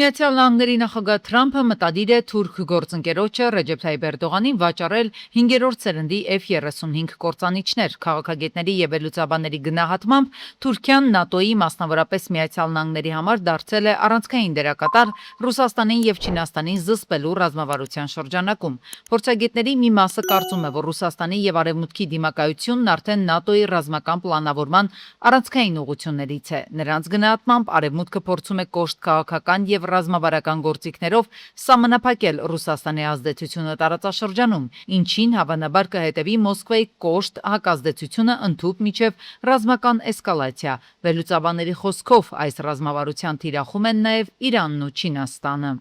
Միացյալ Նահանգների նախագահ Թրամփը մտադիր է թուրք գործընկերոջը Ռեջեփ Թայիփ Էրդողանին վաճառել 5-րդ սերնդի F-35 կործանիչներ։ Քաղաքագետների եւ վերլուծաբանների գնահատմամբ Թուրքիան ՆԱՏՕ-ի, մասնավորապես Միացյալ Նահանգների համար դարձել է առանցքային դերակատար Ռուսաստանին եւ Չինաստանին զսպելու ռազմավարության շրջանակում։ Փորձագետների մի մասը կարծում է, որ Ռուսաստանի եւ Արևմուտքի դիմակայությունն արդեն ՆԱՏՕ-ի ռազմական պլանավորման առանցքային ուղղություններից է։ Նրանց գնահատմամբ Արևմուտքը փորձում է կոշտ քաղաքական եւ ռազմավարական գործիքներով սահմանափակել Ռուսաստանի ազդեցությունը տարածաշրջանում, ինչին հավանաբար կհետևի Մոսկվայի կոշտ հակազդեցությունը ընդհուպ միջև ռազմական էսկալացիա։ Վերլուծաբանների խոսքով այս ռազմավարության թիրախում են նաեւ Իրանն ու Չինաստանը։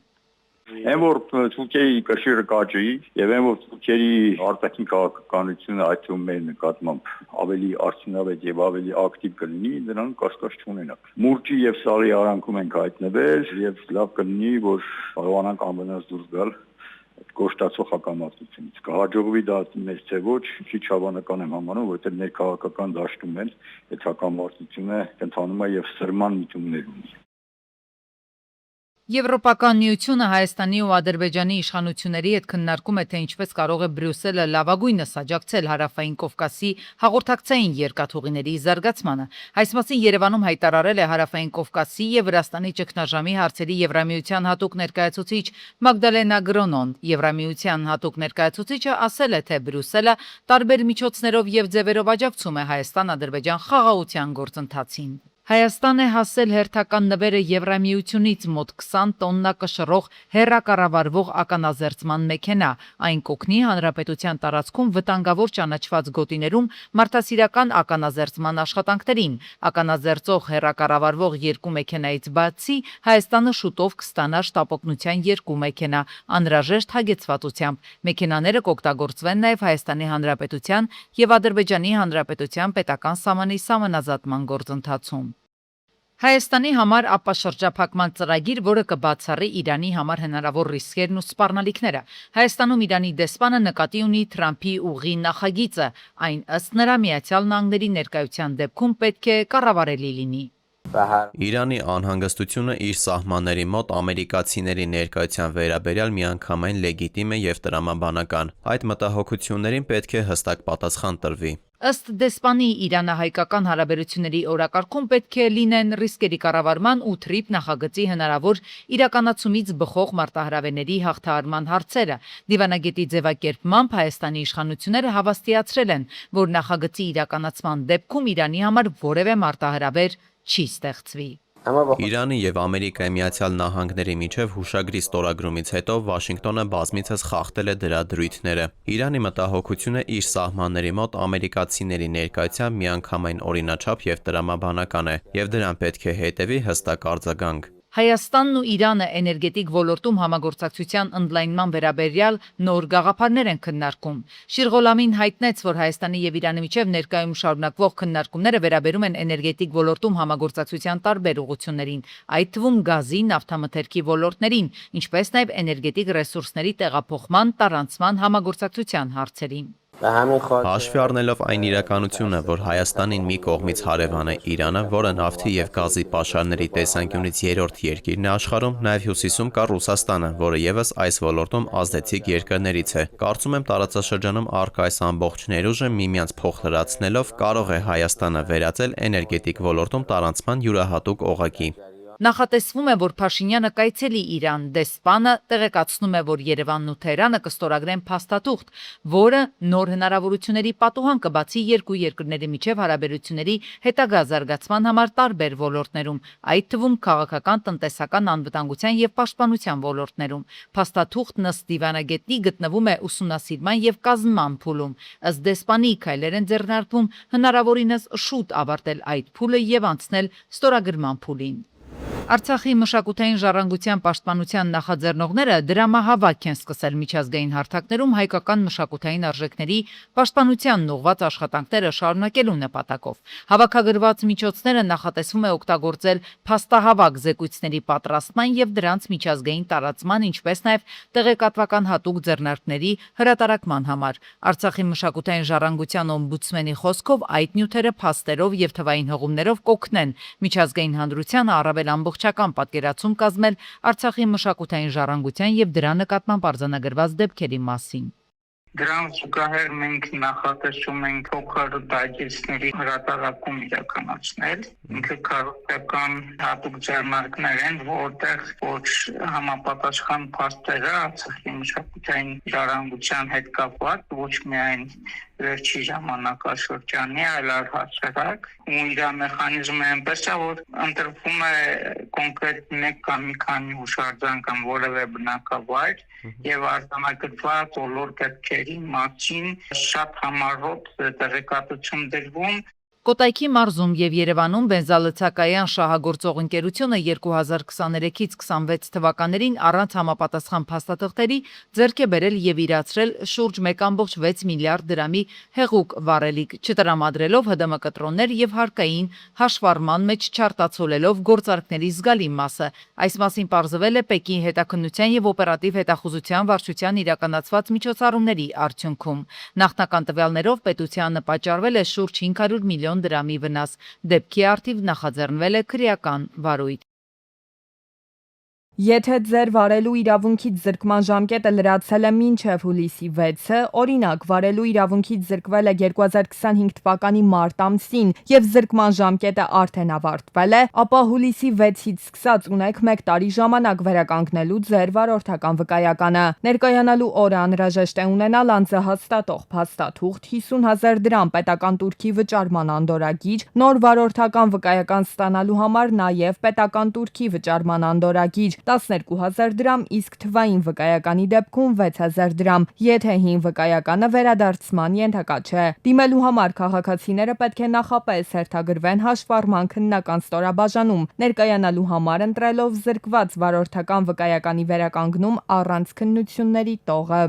Այն որ Թուրքիայի կշիռը կաճի եւ այն որ Թուրքիայի արտաքին քաղաքականությունը այդ թվում մեր նկատմամբ ավելի արդյունավետ եւ ավելի ակտիվ կլինի, դրան կասկած չունենանք։ Մուրճի եւ սալի արանքում ենք հայտնվել եւ լավ կլինի, որ կարողանանք անվնաս դուրս գալ կոշտացող հակամարտությունից։ Կհաջողվի դա մեծ թե ոչ, քիչ հավանական եմ համարում, որովհետեւ ներքաղաքական դաշտում են այդ հակամարտությունը ընթանում է եւ սրման միտումներ ունի։ Եվրոպական միությունը Հայաստանի ու Ադրբեջանի իշխանությունների հետ քննարկում է, թե ինչպես կարող է Բրյուսելը լավագույնս աջակցել Հարավային Կովկասի հաղորդակցային երկաթուղիների զարգացմանը։ Այս մասին Երևանում հայտարարել է Հարավային Կովկասի եւ Վրաստանի ճգնաժամի հարցերի Եվրամիության հատուկ ներկայացուցիչ Մագդալենա Գրոնոն։ Եվրամիության հատուկ ներկայացուցիչը ասել է, թե Բրյուսելը տարբեր միջոցներով եւ ձևերով աջակցում է Հայաստան-Ադրբեջան խաղաղության գործընթացին։ Հայաստան է հասել հերթական նվերը Եվրամիությունից մոտ 20 տոննա կշռող հեռակառավարվող ականազերծման մեքենա։ Այն կօգնի հանրապետության տարածքում վտանգավոր ճանաչված գոտիներում մարդասիրական ականազերծման աշխատանքներին։ Ականազերծող հեռակառավարվող 2 մեքենայից բացի Հայաստանը շուտով կստանա շտապօգնության 2 մեքենա անհրաժեշտ հագեցվածությամբ։ Մեքենաները կօգտագործվեն նաև Հայաստանի Հանրապետության եւ Ադրբեջանի Հանրապետության պետական սահմանի սահմանազատման գործընթացում։ Հայաստանի համար ապաշրջափակման ծրագիր, որը կբացառի Իրանի համար հնարավոր ռիսկերն ու սպառնալիքները։ Հայաստանում Իրանի դեսպանը նկատի ունի Թրամփի ուղի նախագիծը։ Այն ըստ նրա Միացյալ Նահանգների ներկայության դեպքում պետք է կառավարելի լինի։ Իրանի անհանգստությունը իր սահմանների մոտ ամերիկացիների ներկայության վերաբերյալ միանգամայն լեգիտիմ է եւ տրամաբանական։ Այդ մտահոգություններին պետք է հստակ պատասխան տրվի։ Ըստ դեսպանի Իրանահայկական հարաբերությունների օրակարգում պետք է լինեն ռիսկերի կառավարման ու թրիփ նախագծի հնարավոր իրականացումից բխող մարտահրավերների հաղթահարման հարցերը։ Դիվանագետի ձևակերպմամբ Հայաստանի իշխանությունները հավաստիացրել են, որ նախագծի իրականացման դեպքում Իրանի համար որևէ մարտահրավեր չի ստեղծվի։ Իրանի եւ Ամերիկայի Միացյալ Նահանգների միջև հուշագրի ստորագրումից հետո Վաշինգտոնը բազմիցս խախտել է դրա դրույթները։ Իրանի մտահոգությունը իր սահմանների մոտ ամերիկացիների ներկայությամբ միանգամայն օրինաչափ եւ տրամաբանական է, եւ դրան պետք է հետևի հստակ արձագանք։ Հայաստանն ու Իրանը էներգետիկ ոլորտում համագործակցության ընդլայնման վերաբերյալ նոր գաղափարներ են քննարկում։ Շիրղոլամին հայտնեց, որ Հայաստանի եւ Իրանի միջև ներկայում շարունակվող քննարկումները վերաբերում են էներգետիկ ոլորտում համագործակցության տարբեր ուղղություններին, այդ թվում գազի, նավթամթերքի ոլորտներին, ինչպես նաեւ էներգետիկ ռեսուրսների տեղափոխման, տարանցման համագործակցության հարցերին։ Հաշվի առնելով այն իրականությունը, որ Հայաստանին մի կողմից հարևան է Իրանը, որը նավթի եւ գազի պաշարների տեսանկյունից երրորդ երկիրն է աշխարհում, նաեւ հյուսիսում կա Ռուսաստանը, որը եւս այս ոլորտում ազդեցիկ երկրներից է։ Կարծում եմ տարածաշրջանում առկա այս ամբողջ ներուժը միմյանց փոխլրացնելով կարող է Հայաստանը վերածել էներգետիկ ոլորտում տարանցման յուրահատուկ օղակի։ Նախատեսվում է, որ Փաշինյանը կայցելի Իրան։ Դեսպանը տեղեկացնում է, որ Երևանն ու Թեհրանը կստորագրեն փաստաթուղթ, որը նոր հնարավորությունների պատուհան կբացի երկու երկրների միջև հարաբերությունների հետագա զարգացման համար տարբեր ոլորտներում, այդ թվում քաղաքական, տնտեսական, անվտանգության եւ պաշտպանության ոլորտներում։ Փաստաթուղթն ըստ դիվանագետի գտնվում է ուսումնասիրման եւ կազմման փուլում։ Ըստ դեսպանի քայլեր են ձեռնարկվում հնարավորինս շուտ ավարտել այդ փուլը եւ անցնել ստորագրման փուլին։ Արցախի մշակութային ժառանգության պաշտպանության նախաձեռնողները դրամահավաք են սկսել միջազգային հարթակներում հայկական մշակութային արժեքների պաշտպանությանն ուղղված աշխատանքները շարունակելու նպատակով։ Հավաքագրված միջոցները նախատեսվում է օգտագործել փաստահավաք զեկույցների պատրաստման եւ դրանց միջազգային տարածման, ինչպես նաեւ տեղեկատվական հատուկ ձեռնարկների հրատարակման համար։ Արցախի մշակութային ժառանգության օմբուդսմենի խոսքով այդ նյութերը փաստերով եւ թվային հղումներով կօգնեն միջազգային հանրությանը առավել ամբողջ ամբողջական պատկերացում կազմել Արցախի մշակութային ժառանգության եւ դրա նկատմամբ արձանագրված դեպքերի մասին։ Դրան զուգահեռ մենք նախատեսում ենք փոքր դահլիճների հրատարակում իրականացնել։ Ինքը քառորդական հատուկ ձեռնարկներ են, որտեղ ոչ համապատասխան փաստերը Արցախի մշակութային ժառանգության հետ կապված, ոչ միայն վերջի ժամանակաշրջանի, այլ առհասարակ, ու իր մեխանիզմը այնպես է, որ ընտրվում է կոնկրետ մեկ կամ մի քանի հուշարձան կամ որևէ բնակավայր եւ արձանագրված բոլոր դեպքերի մասին շատ համառոտ տեղեկատվություն դրվում։ Կոտայքի մարզում եւ Երևանում բենզալցակայան շահագործող ընկերությունը 2023-ից 26 թվականներին առանց համապատասխան փաստաթղթերի ձեռք է բերել եւ իրացրել շուրջ 1.6 միլիարդ դրամի հեղուկ վառելիք, չտրամադրելով ՀԴՄ կտրոններ եւ հարկային հաշվառման մեջ չարտացոլելով գործարքների զգալի մասը։ Այս մասին պարզվել է Պեկին հետաքննության եւ օպերատիվ հետախուզության վարչության իրականացված միջոցառումների արդյունքում։ Նախնական տվյալներով պետությանը պատճառվել է շուրջ 500 միլիոն դրամի վնաս, դեպքի առթիվ նախաձեռնվել է քրեական վարույթ։ Եթե ձեր վարելու իրավունքից զրկման ժամկետը լրացել է մինչև հուլիսի 6-ը, օրինակ վարելու իրավունքից զրկվել է 2025 թվականի մարտ ամսին եւ զրկման ժամկետը արդեն ավարտվել է, ապա հուլիսի 6-ից սկսած ունեք 1 տարի ժամանակ վերականգնելու ձեր վարորդական վկայականը։ Ներկայանալու օրը անհրաժեշտ է ունենալ անձը հաստատող փաստաթուղթ, 50,000 դրամ պետական տուրքի վճարման անդորրագիր, նոր վարորդական վկայական ստանալու համար նաեւ պետական տուրքի վճարման անդորրագիր, 12,000 դրամ, իսկ թվային վկայականի դեպքում 6,000 դրամ, եթե հին վկայականը վերադարձման ենթակա չէ։ Դիմելու համար քաղաքացիները պետք է նախապես հերթագրվեն հաշվառման քննական ստորաբաժանում, ներկայանալու համար ընտրելով զրկված վարորդական վկայականի վերականգնում առանց քննությունների տողը։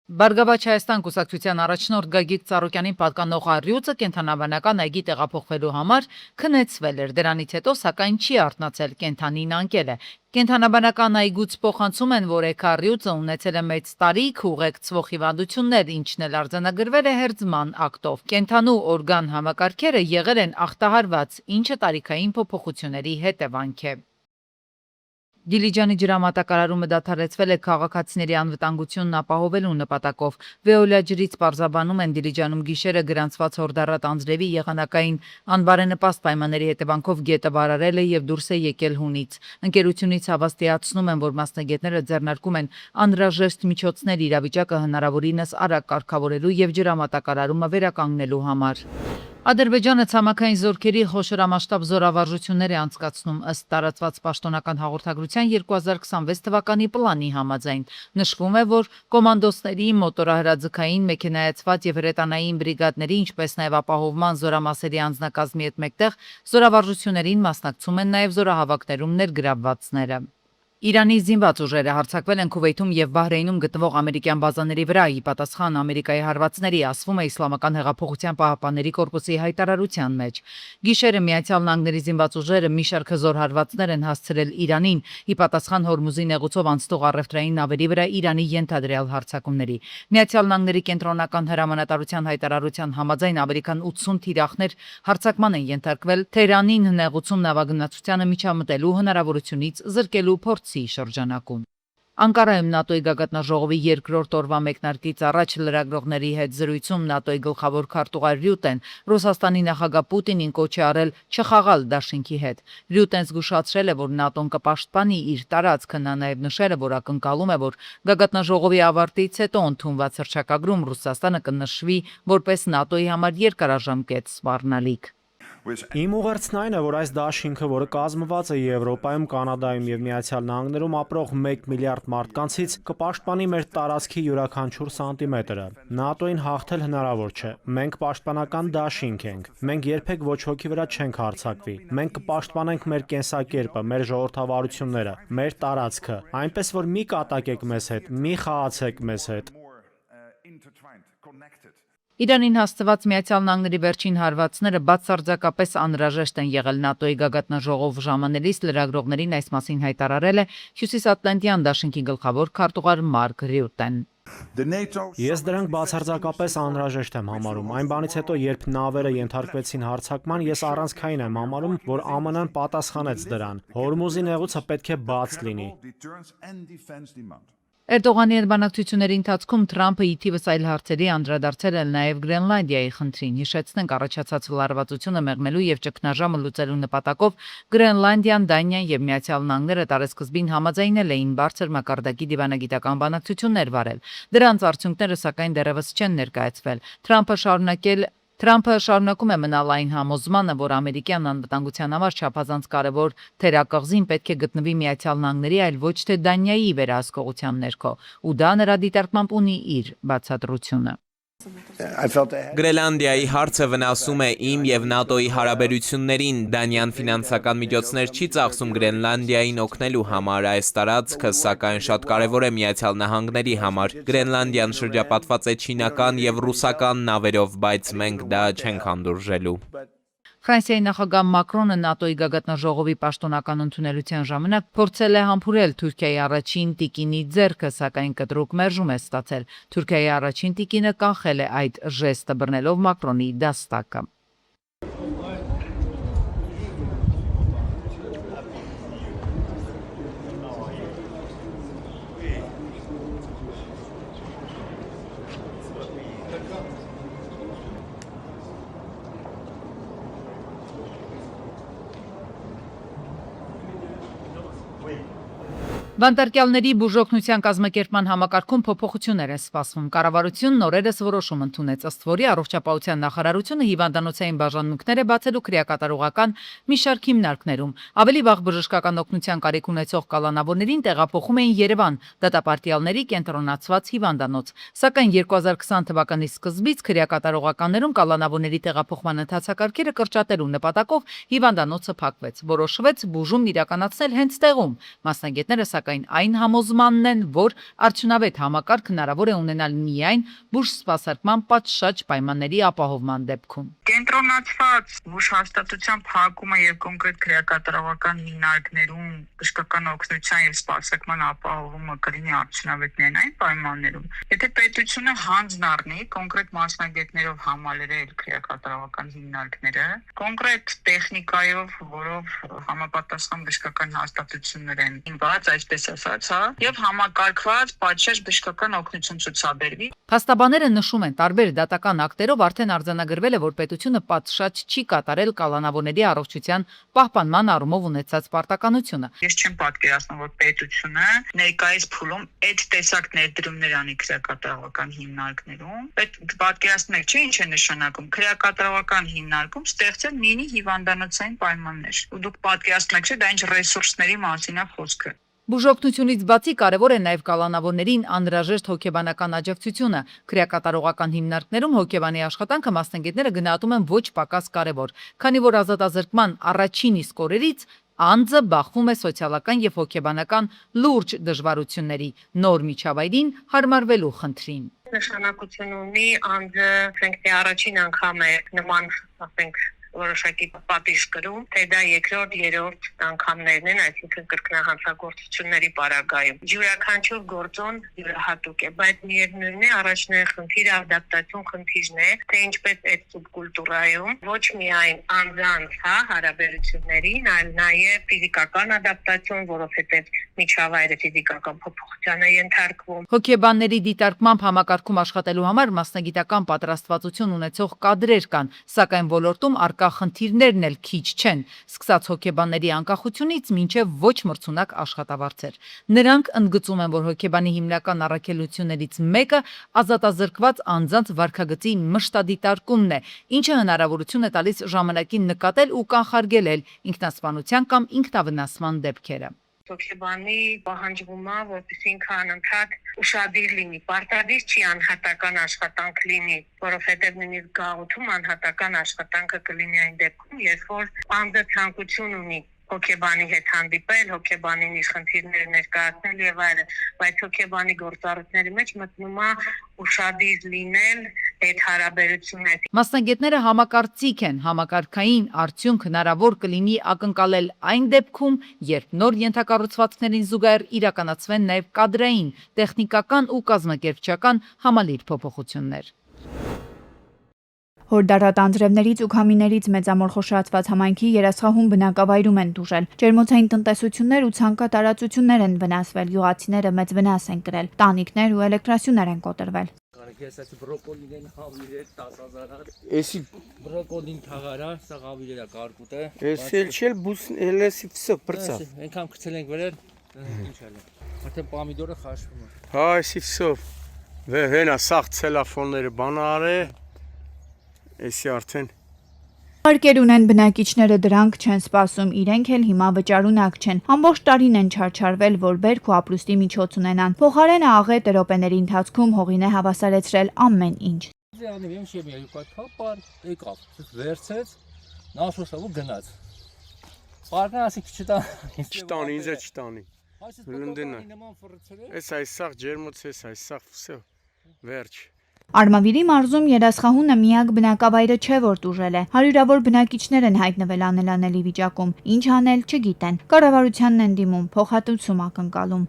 Բարգավաճ Հայաստան կուսակցության առաջնորդ Գագիկ Ծառուկյանին պատկանող առյուծը կենդանաբանական այգի տեղափոխվելու համար քնեցվել էր, դրանից հետո սակայն չի արթնացել, կենդանին անկել է։ Կենդանաբանական այգուց փոխանցում են, որ էկառյուծը ունեցել է մեծ տարիք, ուղեկցվող հիվանդություններ, ինչն էլ արձանագրվել է հերձման ակտով։ Կենդանու օրգան համակարգերը եղել են ախտահարված, ինչը տարիքային փոփոխությունների հետևանք է։ Դիլիջանի ջրամատակարարումը դադարեցվել է քաղաքացիների անվտանգությունն ապահովելու նպատակով։ Վեոլիա ջրից պարզաբանում են Դիլիջանում գիշերը գրանցված հորդառատ անձրևի եղանակային անբարենպաստ պայմանների հետևանքով գետը վարարել է եւ դուրս է եկել հունից։ Ընկերությունից հավաստիացնում են, որ մասնագետները ձեռնարկում են անհրաժեշտ միջոցներ իրավիճակը հնարավորինս արագ կարգավորելու եւ ջրամատակարարումը վերականգնելու համար։ Ադրբեջանը ցամաքային զորքերի խոշորամասշտաբ զորավարժություններ է անցկացնում ըստ տարածված պաշտոնական հաղորդագրության 2026 թվականի պլանի համաձայն։ Նշվում է, որ կոմանդոսների, մոտորահրաձգային, մեքենայացված եւ հրետանային բրիգադների, ինչպես նաեւ ապահովման զորամասերի անձնակազմի հետ մեկտեղ զորավարժություններին մասնակցում են նաեւ զորահավաքներում ներգրավվածները։ Իրանի զինված ուժերը հարձակվել են Քուվեյթում եւ Բահրեյնում գտնվող ամերիկյան բազաների վրա, ի պատասխան Ամերիկայի հարվածների, ասվում է Իսլամական հեղափոխության պահապանների կորպուսի հայտարարության մեջ։ Գիշերը Միացյալ Նահանգների զինված ուժերը մի շարք հզոր հարվածներ են հասցրել Իրանին, ի պատասխան Հորմուզի նեղուցով անցնող առևտրային նավերի վրա Իրանի ենթադրյալ հարձակումների։ Միացյալ Նահանգների կենտրոնական հրամանատարության հայտարարության համաձայն ամերիկան 80 թիրախներ հարձակման են ենթարկվել Թեհրանին նեղուցում նավագնացությանը միջամտելու հնարավորությունից զրկելու փորձի շրջանակում։ Անկարայում ՆԱՏՕ-ի գագաթնաժողովի երկրորդ օրվա մեկնարկից առաջ լրագրողների հետ զրույցում ՆԱՏՕ-ի գլխավոր քարտուղար Ռյուտեն Ռուսաստանի նախագահ Պուտինին կոչ է արել չխաղալ դաշինքի հետ։ Ռյուտեն զգուշացրել է, որ ՆԱՏՕ-ն կպաշտպանի իր տարածքը, նա նաև նշել է, որ ակնկալում է, որ գագաթնաժողովի ավարտից հետո ընդունված հռչակագրում Ռուսաստանը կնշվի որպես ՆԱՏՕ-ի համար երկարաժամկետ սպառնալիք։ Իմ ուղերձն այն է, որ այս դաշինքը, որը կազմված է Եվրոպայում, Կանադայում եւ Միացյալ Նահանգներում ապրող 1 միլիարդ մարդկանցից, կպաշտպանի մեր տարածքի յուրաքանչյուր սանտիմետրը։ ՆԱՏՕ-ին հաղթել հնարավոր չէ։ Մենք պաշտպանական դաշինք ենք։ Մենք երբեք ոչ ոքի վրա չենք հարձակվի։ Մենք կպաշտպանենք մեր կենսակերպը, մեր ժողովրդավարությունները, մեր տարածքը, այնպես որ մի կատակեք մեզ հետ, մի խաղացեք մեզ հետ։ Իրանին հասցված Միացյալ Նահանգների վերջին հարվածները բացարձակապես անհրաժեշտ են եղել ՆԱՏՕ-ի գագաթնաժողով ժամանելիս լրագրողներին այս մասին հայտարարել է Հյուսիսատլանտյան դաշինքի գլխավոր քարտուղար Մարկ Ռյուտեն։ Ես դրանք բացարձակապես անհրաժեշտ եմ համարում։ Այն բանից հետո, երբ նավերը ենթարկվեցին հարձակման, ես առանցքային եմ համարում, որ ԱՄՆ-ն պատասխանեց դրան։ Հորմուզի նեղուցը պետք է բաց լինի։ Էրդողանի հետ բանակցությունների ընթացքում Թրամփը ի թիվս այլ հարցերի անդրադարձել է նաև Գրենլանդիայի խնդրին։ Հիշեցնենք, առաջացած վլարվածությունը մեղմելու եւ ճգնաժամը լուծելու նպատակով Գրենլանդիան, Դանիան եւ Միացյալ Նահանգները տարեսկզբին համաձայնել էին բարձր մակարդակի դիվանագիտական բանակցություններ վարել։ Դրանց արդյունքները սակայն դեռևս չեն ներկայացվել։ Թրամփը շարունակում է մնալ այն համոզմանը, որ ամերիկյան անվտանգության համար չափազանց կարևոր թերակղզին պետք է գտնվի Միացյալ Նահանգների, այլ ոչ թե Դանիայի վերահսկողության ներքո, ու դա նրա դիտարկմամբ ունի իր բացատրությունը։ Գրենլանդիայի հարցը վնասում է իմ եւ ՆԱՏՕ-ի հարաբերություններին։ Դանիան ֆինանսական միջոցներ չի ծախսում Գրենլանդիային օգնելու համար։ Այս տարածքը, սակայն, շատ կարևոր է Միացյալ Նահանգների համար։ Գրենլանդիան շրջապատված է չինական եւ ռուսական նավերով, բայց մենք դա չենք հանդուրժելու։ Ֆրանսիայի նախագահ Մակրոնը ՆԱՏՕ-ի գագաթնաժողովի պաշտոնական ընդունելության ժամանակ փորձել է համբուրել Թուրքիայի առաջին տիկինի ձեռքը, սակայն կտրուկ մերժում է ստացել։ Թուրքիայի առաջին տիկինը կանխել է այդ ժեստը, բռնելով Մակրոնի դաստակը։ Բանտարկյալների բուժօգնության կազմակերպման համակարգում փոփոխություններ են սպասվում։ Կառավարությունն օրերս որոշում ընդունեց, ըստ որի առողջապահության նախարարությունը հիվանդանոցային բաժանմունքներ է բացելու քրեակատարողական մի շարք հիմնարկներում։ Ավելի վաղ բժշկական օգնության կարիք ունեցող կալանավորներին տեղափոխում էին Երևան, դատապարտյալների կենտրոնացված հիվանդանոց։ Սակայն 2020 թվականի սկզբից քրեակատարողականներում կալանավորների տեղափոխման ընթացակարգերը կրճատելու նպատակով հիվանդանոցը փակվեց։ Որոշվեց բուժումն իրականացնել հենց տեղում։ Մասնագետները սակայն այն համոզմանն են, որ արդյունավետ համակարգ հնարավոր է ունենալ միայն բուժ սպասարկման պատշաճ պայմանների ապահովման դեպքում։ Կենտրոնացված բուժհաստատության փակումը եւ կոնկրետ քրեակատարողական հիմնարկներում բժշկական օգնության եւ սպասարկման ապահովումը կլինի արդյունավետ միայն այն պայմաններում, եթե պետությունը հանձն առնի կոնկրետ մասնագետներով համալրել քրեակատարողական հիմնարկները, կոնկրետ տեխնիկայով, որով համապատասխան բժշկական հաստատություններ են ինված, այսպես ասած, եւ համակարգված պատշաճ բժշկական օգնություն ցուցաբերվի։ Փաստաբանները նշում են, տարբեր դատական ակտերով արդեն արձանագրվել է, որ պետությունը պատշաճ չի կատարել կալանավորների առողջության պահպանման առումով ունեցած պարտականությունը։ Ես չեմ պատկերացնում, որ պետությունը ներկայիս փուլում այդ տեսակ ներդրումներ անի քրեակատարողական հիմնարկներում։ Այդ պատկերացնում եք, չէ՞ ինչ է նշանակում։ Քրեակատարողական հիմնարկում ստեղծել մինի հիվանդանոցային պայմաններ։ Ու դուք պատկերացնում եք, չէ՞, դա ինչ ռեսուրսների մասին է խոսքը։ Բուժօգնությունից բացի կարևոր է նաև կալանավորներին անհրաժեշտ հոգեբանական աջակցությունը։ Քրեակատարողական հիմնարկներում հոգեբանի աշխատանքը մասնագետները գնահատում են ոչ պակաս կարևոր, քանի որ ազատազրկման առաջին իսկ օրերից անձը բախվում է սոցիալական եւ հոգեբանական լուրջ դժվարությունների, նոր միջավայրին հարմարվելու խնդրին։ Նշանակություն ունի անձը, ասենք, թե առաջին անգամ է նման, ասենք, որոշակի պատիժ կրում, թե դա երկրորդ, երրորդ անգամներն են, այսինքն կրկնահանցագործությունների պարագայում։ Յուրաքանչյուր գործոն յուրահատուկ է, բայց միևնույնն է, առաջնային խնդիրը ադապտացիոն խնդիրն է, թե ինչպես այդ սուբկուլտուրայում ոչ միայն անձանց, հարաբերություններին, այլ նաև ֆիզիկական ադապտացիոն, որովհետև միջավայրը ֆիզիկական փոփոխության է ենթարկվում։ Հոգեբանների դիտարկմամբ համակարգում աշխատելու համար մասնագիտական պատրաստվածություն ունեցող կադրեր կան, սակայն ոլորտում առկա խնդիրներն էլ քիչ չեն, սկսած հոգեբանների անկախությունից մինչև ոչ մրցունակ աշխատավարձեր։ Նրանք ընդգծում են, որ հոգեբանի հիմնական առաքելություններից մեկը ազատազրկված անձանց վարքագծի մշտադիտարկումն է, ինչը հնարավորություն է տալիս ժամանակին նկատել ու կանխարգելել ինքնասպանության կամ ինքնավնասման դեպքերը։ Հոգեբանի պահանջվում է, որպեսզի ինքը անընդհատ ուշադիր լինի, պարտադիր չի անհատական աշխատանք լինի, որովհետև նույնիսկ գաղութում անհատական աշխատանքը կլինի այն դեպքում, երբ որ անձը ցանկություն ունի հոգեբանի հետ հանդիպել, հոգեբանին իր խնդիրները ներկայացնել եւ այլն, բայց հոգեբանի գործառույթների մեջ մտնում է ուշադիր լինել, հետ հարաբերություններ։ Մասնագետները համակարծիք են, համակարգային արդյունք հնարավոր կլինի ակնկալել այն դեպքում, երբ նոր ենթակառուցվածքներին զուգահեռ իրականացվեն նաև կադրային, տեխնիկական ու կազմակերպչական համալիր փոփոխություններ։ Հորդառատ անձրևներից ու քամիներից մեծամոր խոշորացված համայնքի երասխահում բնակավայրում են տուժել։ Ջերմոցային տնտեսություններ ու ցանկատարածություններ են վնասվել, գյուղացիները մեծ վնաս են կրել, տանիքներ ու էլեկտրասյուներ են կոտրվել։ Էսի բրոկոլին թաղարա, սա գավիլերա կարկուտը։ Էսել չել բուս էլեսի վսը բրծա։ Ենքամ գցել ենք վերել, ինչ ալը։ Արդեն պամիդորը խաշվում է։ Հա, էսի վսը։ Վերհենա սաղ ցելոֆոնները բանարե։ Էսի արդեն Հարկեր ունեն բնակիչները դրանք չեն սպասում, իրենք էլ հիմա վճարունակ չեն։ Ամբողջ տարին են չարչարվել, որ բերք ու ապրուստի միջոց ունենան։ Փոխարենը աղետ րոպեների ընթացքում հողին է հավասարեցրել ամեն ինչ։ վերցեց, նաշոսով ու գնաց։ Պարկն ասի չտանի, ինձ է չտանի։ Լնդենը։ Էս այսաղ ջերմոց էս այսաղ վսը, վերջ։ Արմավիրի մարզում երասխահունը միակ բնակավայրը չէ, որ տուժել է։ Հարյուրավոր բնակիչներ են հայտնվել անելանելի վիճակում։ Ինչ անել չգիտեն։ Կառավարությանն են դիմում, փոխհատուցում ակնկալում։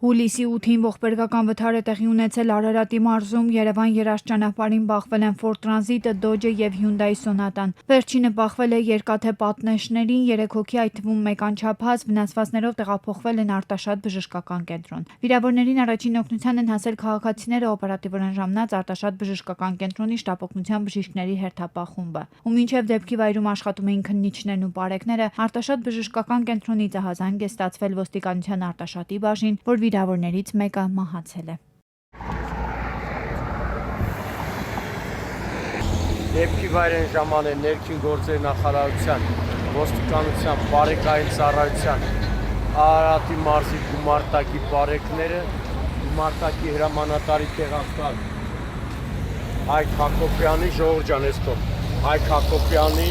Հուլիսի 8-ին ողբերգական վթար է տեղի ունեցել Արարատի մարզում, Երևան երաշճանապարհին բախվել են Ford Transit-ը, Dodge-ը եւ Hyundai Sonata-ն։ Վերջինը բախվել է երկաթե պատնեշներին, 3 հոգի, այդ թվում 1 անչափահաս, վնասվածքներով տեղափոխվել են Արտաշատ բժշկական կենտրոն։ Վիրավորներին առաջին օգնության են հասել քաղաքացիները, օպերատիվ ժամանած Արտաշատ բժշկական կենտրոնի շտապօգնության բժիշկների հերթապահ խումբը։ Ու մինչև դեպքի վայրում աշխատում էին քննիչներն ու բարեկները, Արտաշատ բժշկական կենտրոնի ահազանգ է ստացվել ոստիկանության Արտաշատի բաժին, որ վիրավորներից մեկը մահացել է։ Դեպքի վայրեն ժամանել ներքին գործերի նախարարության, ոստիկանության, բարեկային ծառայության, Արարատի մարզի գումարտակի բարեկները, գումարտակի հրամանատարի տեղակալ Հայկ Հակոբյանի, Ժողովուրդ ջան, էստով, Հայկ Հակոբյանի,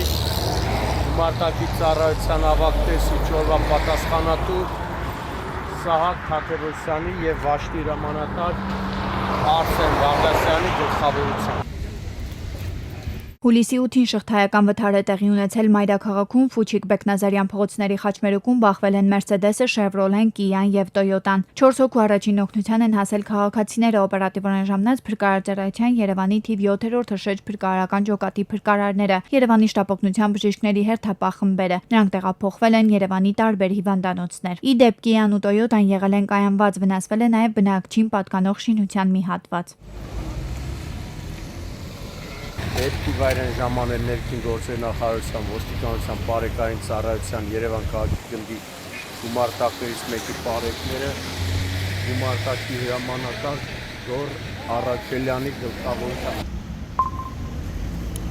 գումարտակի ծառայության ավագ տեսուչ օրվա պատասխանատու Սահակ Թաթևոսյանի եւ Վաշտի հրամանատար Արսեն Բաղդասյանի գլխավորությամբ։ Հուլիսի 8-ին շղթայական վթար է տեղի ունեցել Մայրաքաղաքում, Ֆուչիկ Բեկնազարյան փողոցների խաչմերուկում բախվել են Mercedes-ը, Chevrolet-ն, Kia-ն եւ Toyota-ն։ 4 հոգու առաջին օգնության են հասել քաղաքացիները, օպերատիվ ժամանած փրկարարծարայության Երևանի թիվ 7-րդ հրշեջ փրկարարական ջոկատի փրկարարները, Երևանի շտապօգնության բժիշկների հերթապահ խմբերը։ Նրանք տեղափոխվել են Երևանի տարբեր հիվանդանոցներ։ Ի դեպ Kia-ն ու Toyota-ն եղել են կայանված, վնասվել է նաեւ բնակչին պատկանող շինության մի հատված։ Դեպքի վայրեն ժամանել ներքին գործերի նախարարության, ոստիկանության, բարեկային ծառայության, Երևան քաղաքի գնդի գումարտակներից մեկի բարեկները, գումարտակի հրամանատար Գոր Արաքելյանի գլխավորությամբ։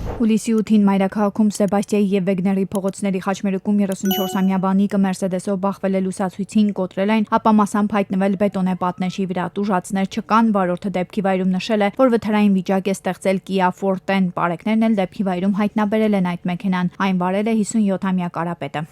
Հուլիսի 8-ին Մայրաքաղաքում Սեբաստիայի եւ Վեգների փողոցների խաչմերուկում 34-ամյա բանիկը Mercedes-ով բախվել է լուսացույցին, կոտրել այն, ապա մասամբ հայտնվել բետոնե պատնեշի վրա։ Տուժածներ չկան, վարորդը դեպքի վայրում նշել է, որ վթարային վիճակ է ստեղծել Kia Forte-ն։ Բարեկներն էլ դեպքի վայրում հայտնաբերել են այդ մեքենան։ Այն վարել է 57-ամյա կարապետը։